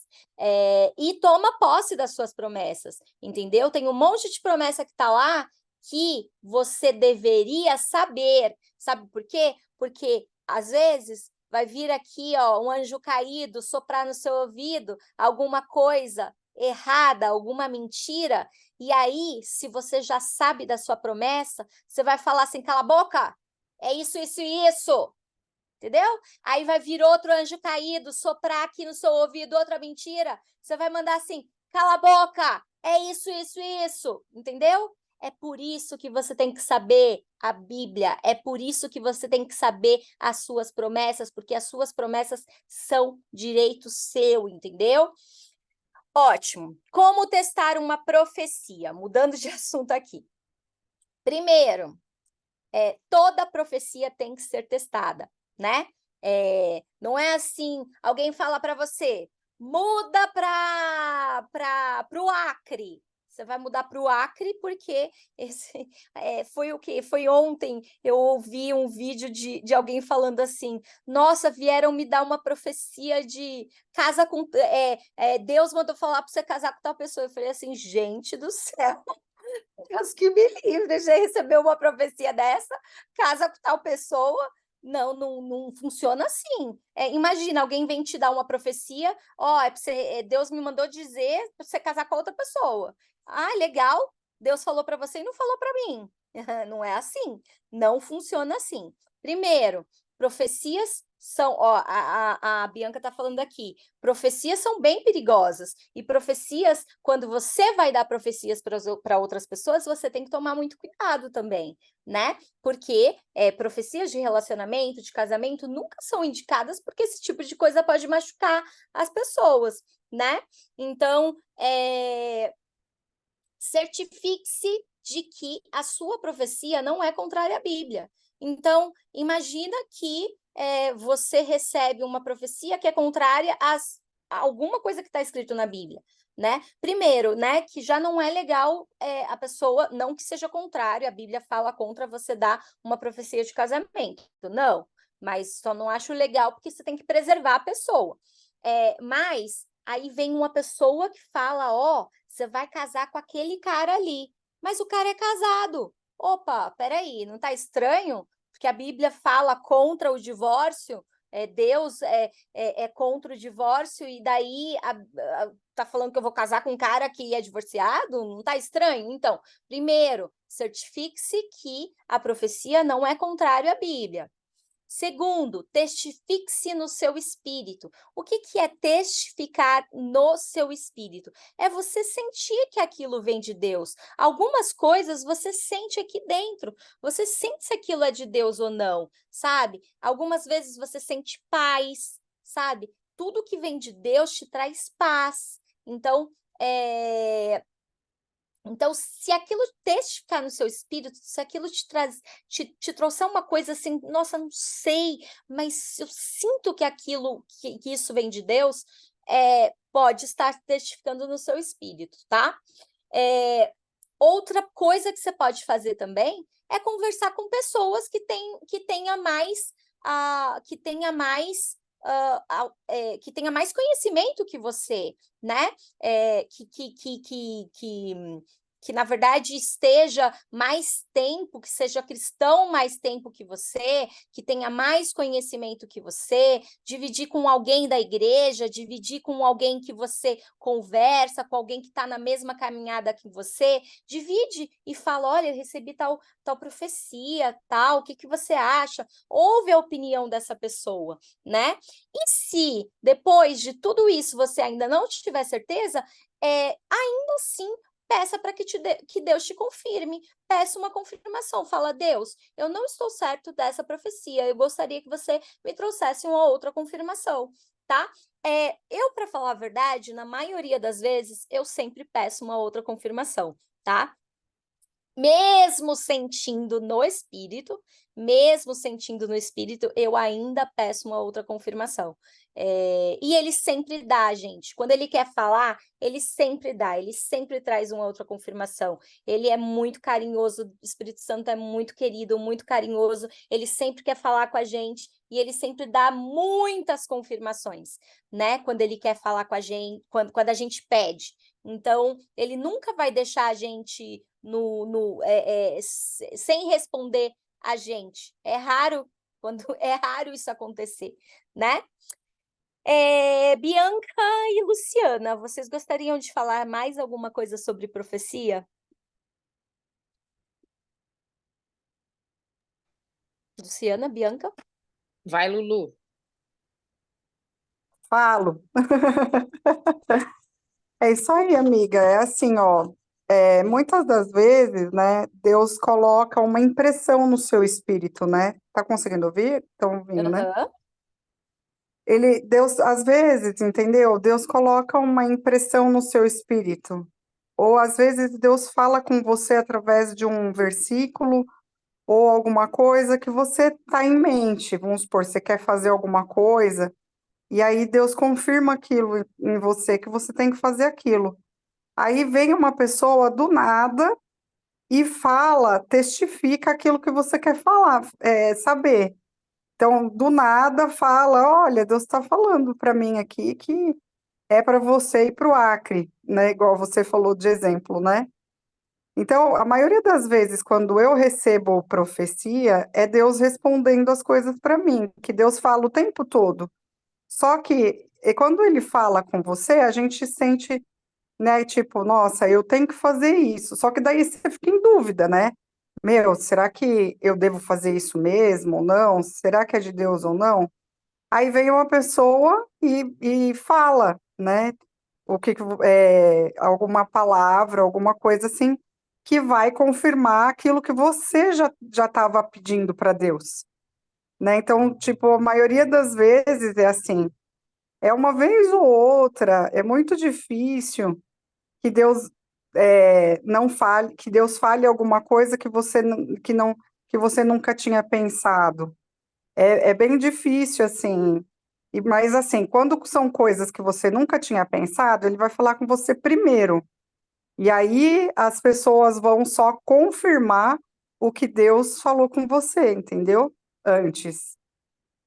E toma posse das suas promessas, entendeu? Tem um monte de promessa que está lá que você deveria saber. Sabe por quê? Porque, às vezes, vai vir aqui um anjo caído soprar no seu ouvido alguma coisa errada, alguma mentira, e aí, se você já sabe da sua promessa, você vai falar assim, cala a boca, é isso, isso e isso, entendeu? Aí vai vir outro anjo caído soprar aqui no seu ouvido outra mentira, você vai mandar assim, cala a boca, é isso, isso e isso, entendeu? É por isso que você tem que saber a Bíblia, é por isso que você tem que saber as suas promessas, porque as suas promessas são direito seu, entendeu? Ótimo. Como testar uma profecia? Mudando de assunto aqui. Primeiro, toda profecia tem que ser testada, né? Não é assim, alguém fala para você, muda para o Acre. Você vai mudar para o Acre porque foi o quê? Foi ontem eu ouvi um vídeo de alguém falando assim, nossa, vieram me dar uma profecia de casa com... Deus mandou falar para você casar com tal pessoa. Eu falei assim, gente do céu, Deus que me livre, já recebeu uma profecia dessa, casa com tal pessoa. Não funciona assim. Imagina, alguém vem te dar uma profecia, Deus me mandou dizer para você casar com outra pessoa. Ah, legal, Deus falou para você e não falou para mim. Não é assim, não funciona assim. Primeiro, profecias são, a Bianca está falando aqui, profecias são bem perigosas, e profecias, quando você vai dar profecias para outras pessoas, você tem que tomar muito cuidado também, né? Porque profecias de relacionamento, de casamento, nunca são indicadas, porque esse tipo de coisa pode machucar as pessoas, né? Então, certifique-se de que a sua profecia não é contrária à Bíblia. Então, imagina que você recebe uma profecia que é contrária a alguma coisa que está escrito na Bíblia, né? Primeiro, né, que já não é legal a pessoa, não que seja contrário, a Bíblia fala contra você dar uma profecia de casamento, não, mas só não acho legal porque você tem que preservar a pessoa. Mas aí vem uma pessoa que fala, você vai casar com aquele cara ali, mas o cara é casado. Opa, peraí, não tá estranho? Porque a Bíblia fala contra o divórcio, Deus é contra o divórcio, e daí tá falando que eu vou casar com um cara que é divorciado? Não tá estranho? Então, primeiro, certifique-se que a profecia não é contrária à Bíblia. Segundo, testifique-se no seu espírito. O que é testificar no seu espírito? É você sentir que aquilo vem de Deus. Algumas coisas você sente aqui dentro. Você sente se aquilo é de Deus ou não, sabe? Algumas vezes você sente paz, sabe? Tudo que vem de Deus te traz paz. Então, Então, se aquilo testificar no seu espírito, se aquilo te trouxer uma coisa assim, nossa, não sei, mas eu sinto que aquilo, que isso vem de Deus, pode estar testificando no seu espírito, tá? Outra coisa que você pode fazer também é conversar com pessoas que tenha mais, que tenha mais, que tenha mais conhecimento que você, né? Que na verdade esteja mais tempo, que seja cristão mais tempo que você, que tenha mais conhecimento que você, dividir com alguém da igreja, dividir com alguém que você conversa, com alguém que está na mesma caminhada que você, divide e fala, olha, eu recebi tal profecia, tal, o que você acha? Ouve a opinião dessa pessoa, né? E se depois de tudo isso você ainda não tiver certeza, ainda assim peça para que Deus te confirme, peça uma confirmação, fala, Deus, eu não estou certo dessa profecia, eu gostaria que você me trouxesse uma outra confirmação, tá? Eu, para falar a verdade, na maioria das vezes, eu sempre peço uma outra confirmação, tá? Mesmo sentindo no espírito, eu ainda peço uma outra confirmação. E ele sempre dá, gente. Quando ele quer falar, ele sempre dá, ele sempre traz uma outra confirmação. Ele é muito carinhoso, o Espírito Santo é muito querido, muito carinhoso, ele sempre quer falar com a gente e ele sempre dá muitas confirmações, né? Quando ele quer falar com a gente, quando a gente pede. Então, ele nunca vai deixar a gente sem responder a gente. É raro isso acontecer, né? Bianca e Luciana, vocês gostariam de falar mais alguma coisa sobre profecia? Luciana, Bianca? Vai, Lulu. Falo. É isso aí, amiga. É assim, ó. Muitas das vezes, né, Deus coloca uma impressão no seu espírito, né? Tá conseguindo ouvir? Estão ouvindo, né? Aham. Deus, às vezes, entendeu? Deus coloca uma impressão no seu espírito. Ou às vezes Deus fala com você através de um versículo ou alguma coisa que você está em mente. Vamos supor, você quer fazer alguma coisa, e aí Deus confirma aquilo em você, que você tem que fazer aquilo. Aí vem uma pessoa do nada e fala, testifica aquilo que você quer falar, saber. Então, do nada fala, olha, Deus está falando para mim aqui que é para você ir para o Acre, né? Igual você falou de exemplo, né? Então, a maioria das vezes, quando eu recebo profecia, é Deus respondendo as coisas para mim, que Deus fala o tempo todo. Só que, quando ele fala com você, a gente sente, né, tipo, nossa, eu tenho que fazer isso. Só que daí você fica em dúvida, né? Meu, será que eu devo fazer isso mesmo ou não? Será que é de Deus ou não? Aí vem uma pessoa e fala, né? Alguma palavra, alguma coisa assim, que vai confirmar aquilo que você já estava pedindo para Deus, né? Então, tipo, a maioria das vezes é assim, é uma vez ou outra, é muito difícil que Deus não fale, que Deus fale alguma coisa que que você nunca tinha pensado. É bem difícil, assim. Mas, assim, quando são coisas que você nunca tinha pensado, ele vai falar com você primeiro. E aí as pessoas vão só confirmar o que Deus falou com você, entendeu? Antes.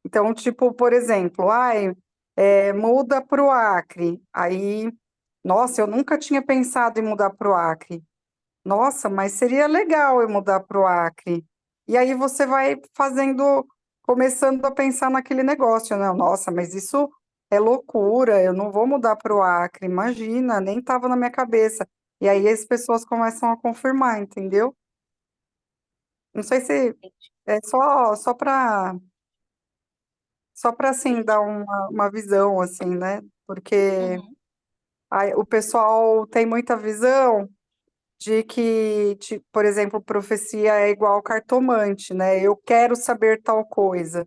Então, tipo, por exemplo, muda para o Acre. Aí, nossa, eu nunca tinha pensado em mudar para o Acre. Nossa, mas seria legal eu mudar para o Acre. E aí você vai começando a pensar naquele negócio, né? Nossa, mas isso é loucura, eu não vou mudar para o Acre, imagina, nem estava na minha cabeça. E aí as pessoas começam a confirmar, entendeu? Não sei se é só para assim dar uma visão assim, né? Porque Uhum. o pessoal tem muita visão de que, por exemplo, profecia é igual cartomante, né? Eu quero saber tal coisa,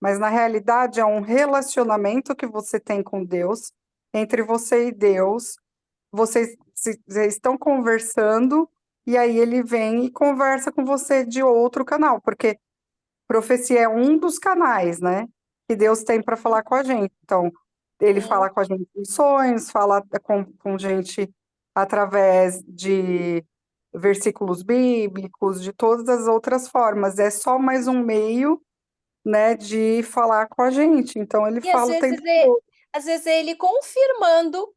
mas na realidade é um relacionamento que você tem com Deus, entre você e Deus. vocês estão conversando, e aí ele vem e conversa com você de outro canal, porque profecia é um dos canais, né? Que Deus tem para falar com a gente. Então, ele Sim. fala com a gente em sonhos, fala com gente através de versículos bíblicos, de todas as outras formas. É só mais um meio, né, de falar com a gente. Então, ele E às fala o tempo vezes é, todo. às vezes é ele confirmando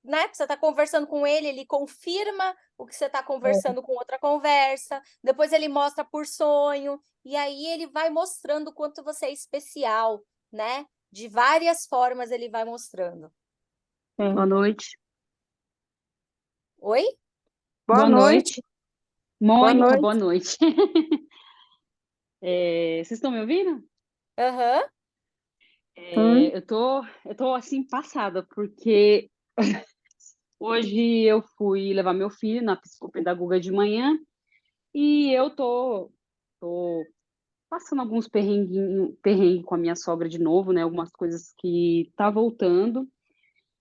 né, você está conversando com ele confirma o que você está conversando com outra conversa, depois ele mostra por sonho, e aí ele vai mostrando o quanto você é especial, né? De várias formas ele vai mostrando. Boa noite. Oi? Boa noite. Boa Mônica, noite. boa noite. Vocês estão me ouvindo? Aham. Sim. Eu tô assim passada, porque hoje eu fui levar meu filho na psicopedagoga de manhã e tô passando alguns perrengue com a minha sogra de novo, né? Algumas coisas que tá voltando.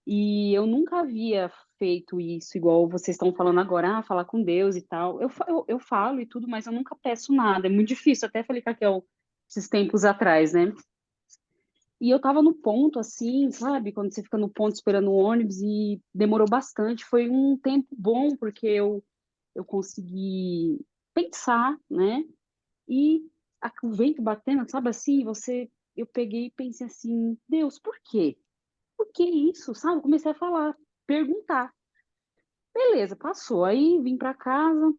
E eu nunca havia feito isso, igual vocês estão falando agora, falar com Deus e tal. Eu falo e tudo, mas eu nunca peço nada. É muito difícil. Até falei com a Kel esses tempos atrás, né? E eu tava no ponto, assim, sabe? Quando você fica no ponto esperando o ônibus e demorou bastante. Foi um tempo bom, porque eu consegui pensar, né? E o vento batendo, sabe assim? Eu peguei e pensei assim, Deus, por quê? Por que isso, sabe? Comecei a falar, perguntar. Beleza, passou. Aí vim para casa.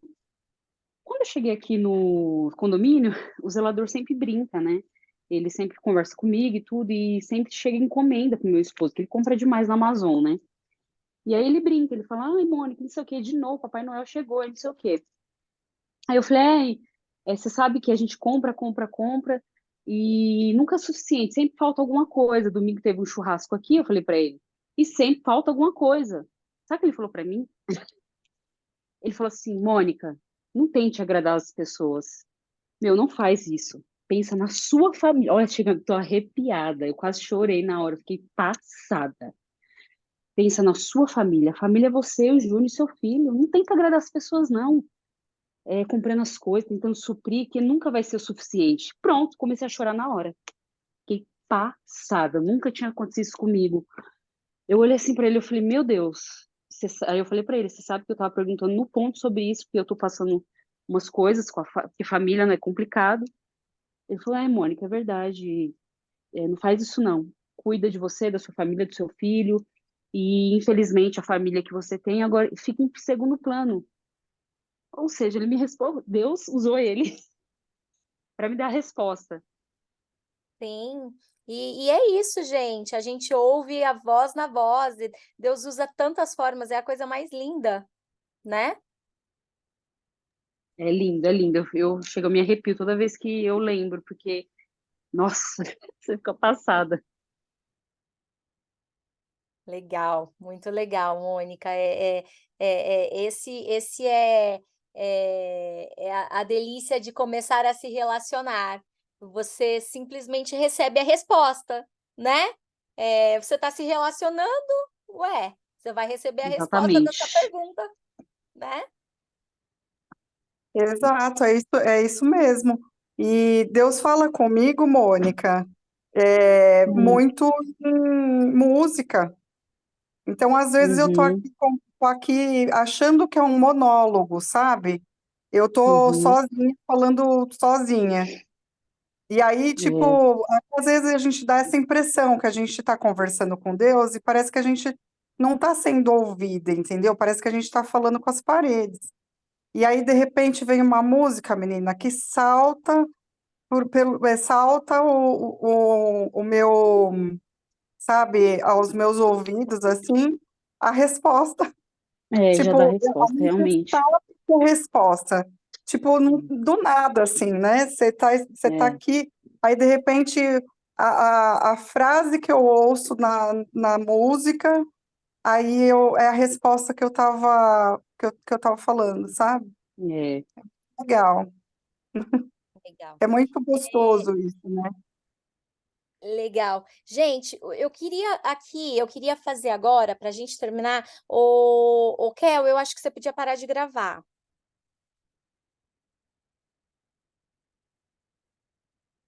Quando eu cheguei aqui no condomínio, o zelador sempre brinca, né? Ele sempre conversa comigo e tudo, e sempre chega encomenda pro meu esposo, que ele compra demais na Amazon, né? E aí ele brinca, ele fala, ai, Mônica, não sei o quê, de novo, Papai Noel chegou, não sei o quê. Aí eu falei, você sabe que a gente compra, compra, compra, e nunca é suficiente, sempre falta alguma coisa. Domingo teve um churrasco aqui, eu falei para ele, e sempre falta alguma coisa. Sabe o que ele falou para mim? Ele falou assim, Mônica, não tente agradar as pessoas. Meu, não faz isso. Pensa na sua família. Olha, chega, tô arrepiada. Eu quase chorei na hora, eu fiquei passada. Pensa na sua família. A família é você, o Júnior e seu filho. Não tenta agradar as pessoas, não. Comprando as coisas, tentando suprir, que nunca vai ser o suficiente. Pronto, comecei a chorar na hora. Fiquei passada. Nunca tinha acontecido isso comigo. Eu olhei assim pra ele, eu falei, meu Deus. Aí eu falei pra ele, você sabe que eu tava perguntando no ponto sobre isso, porque eu tô passando umas coisas porque família não é complicado. Ele falou, Mônica, é verdade. Não faz isso não. Cuida de você, da sua família, do seu filho. E infelizmente a família que você tem agora fica em segundo plano. Ou seja, ele me respondeu, Deus usou ele para me dar a resposta. Sim. E é isso, gente. A gente ouve a voz na voz. E Deus usa tantas formas, é a coisa mais linda, né? É lindo, é lindo. Chego a me arrepio toda vez que eu lembro, porque, nossa, você fica passada. Legal, muito legal, Mônica. Esse é a delícia de começar a se relacionar. Você simplesmente recebe a resposta, né? Você está se relacionando, ué, você vai receber a resposta da sua Exatamente. pergunta, né? Exato, é isso mesmo. E Deus fala comigo, Mônica, Uhum, muito em música. Então, às vezes, eu tô uhum, aqui, tô aqui achando que é um monólogo, sabe? Eu tô uhum. sozinha, falando sozinha. E aí, É, tipo, às vezes a gente dá essa impressão que a gente está conversando com Deus e parece que a gente não está sendo ouvida, entendeu? Parece que a gente está falando com as paredes. E aí, de repente, vem uma música, menina, que salta, salta o meu, sabe, aos meus ouvidos, assim, a resposta. já dá a Tipo, a resposta, música realmente. salta com a resposta. Tipo, do nada, assim, né? Você tá É, aqui, aí, de repente, a frase que eu ouço na música, aí é a resposta que eu tava falando, sabe? é. Legal. Legal. É muito gostoso isso, né? Legal. Gente, eu queria fazer agora, para a gente terminar, o Kel, eu acho que você podia parar de gravar.